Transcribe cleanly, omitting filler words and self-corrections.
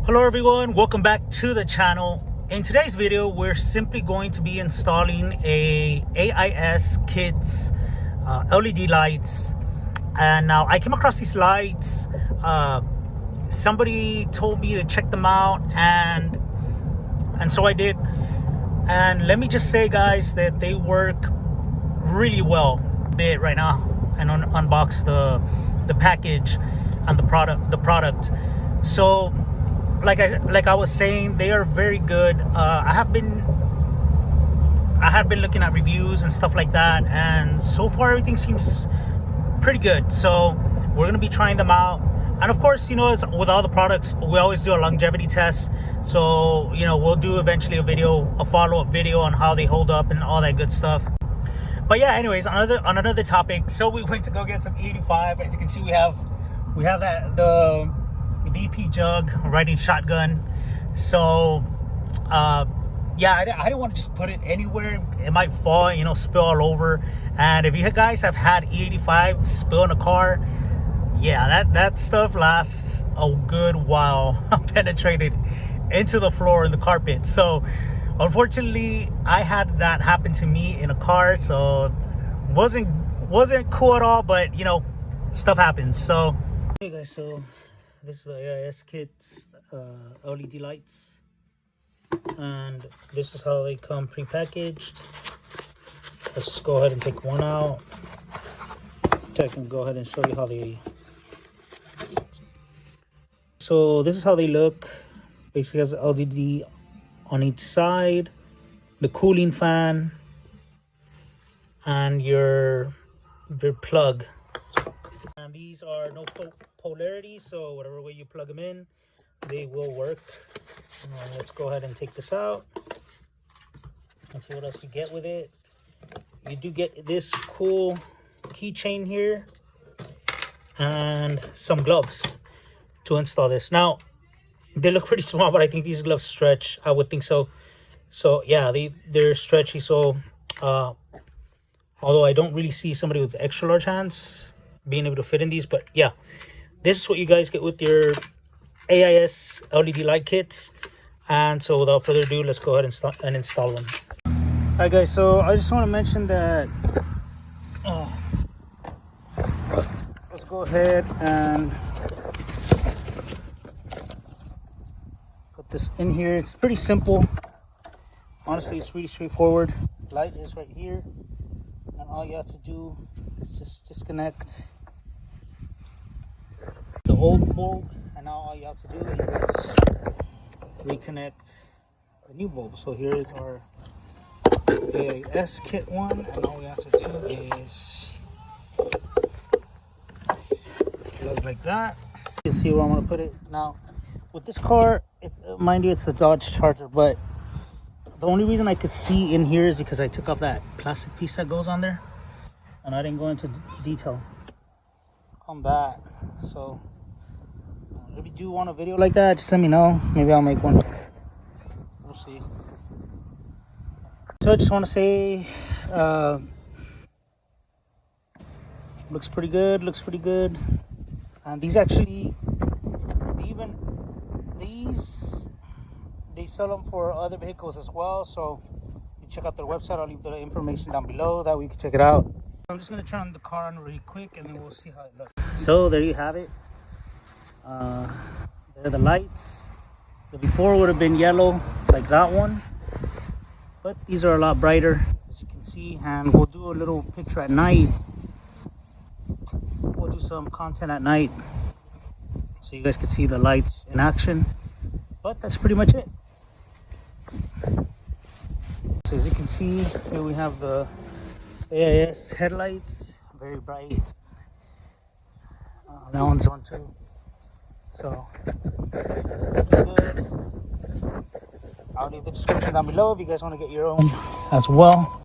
Hello everyone, welcome back to the channel. In today's video, we're simply going to be installing a AIS kits LED lights. And now I came across these lights. Somebody told me to check them out, and so I did. And let me just say, guys, that they work really well. Bit right now and unbox the package and the product. So like I was saying, they are very good. I have been looking at reviews and stuff like that, and so far everything seems pretty good. So we're gonna be trying them out, and of course, you know, as with all the products, we always do a longevity test. So, you know, we'll do eventually a follow-up video on how they hold up and all that good stuff. But yeah, anyways, on another topic. So we went to go get some E85. As you can see, we have that the VP jug riding shotgun. So yeah, I didn't want to just put it anywhere. It might fall, you know, spill all over. And if you guys have had E85 spill in a car, yeah, that stuff lasts a good while penetrated into the floor and the carpet. So unfortunately, I had that happen to me in a car. So wasn't cool at all, but you know, stuff happens. So hey guys, so this is the AIS kits LED lights, and this is how they come pre-packaged. Let's just go ahead and take one out. I can go ahead and show you how they. So this is how they look. Basically has an LED on each side, the cooling fan, and your plug. And these are no polarity, so whatever way you plug them in, they will work. Let's go ahead and take this out. Let's see what else you get with it. You do get this cool keychain here and some gloves to install this. Now, they look pretty small, but I think these gloves stretch. I would think so. So yeah, they're stretchy. So although I don't really see somebody with extra large hands being able to fit in these, but yeah, this is what you guys get with your AIS LED light kits. And so without further ado, let's go ahead and install them. All right guys, so I just want to mention that let's go ahead and put this in here. It's pretty simple, honestly. It's really straightforward. Light is right here, and all you have to do is just disconnect the old bulb, and now all you have to do is reconnect the new bulb. So here is our AIS kit one, and all we have to do is plug like that. You can see where I'm going to put it. Now with this car, mind you, it's a Dodge Charger, but the only reason I could see in here is because I took off that plastic piece that goes on there, and I didn't go into detail on that. So if you do want a video like that, just let me know. Maybe I'll make one. We'll see. So I just want to say, looks pretty good. And these actually, they sell them for other vehicles as well. So you check out their website. I'll leave the information down below, that way you can check it out. I'm just gonna turn the car on really quick, and then we'll see how it looks. So there you have it. There are the lights. The before would have been yellow like that one, but these are a lot brighter, as you can see. And we'll do a little picture at night. We'll do some content at night so you guys can see the lights in action. But that's pretty much it. So as you can see, here we have the AIS headlights, very bright. That one's on too. So good. I'll leave the description down below if you guys want to get your own as well.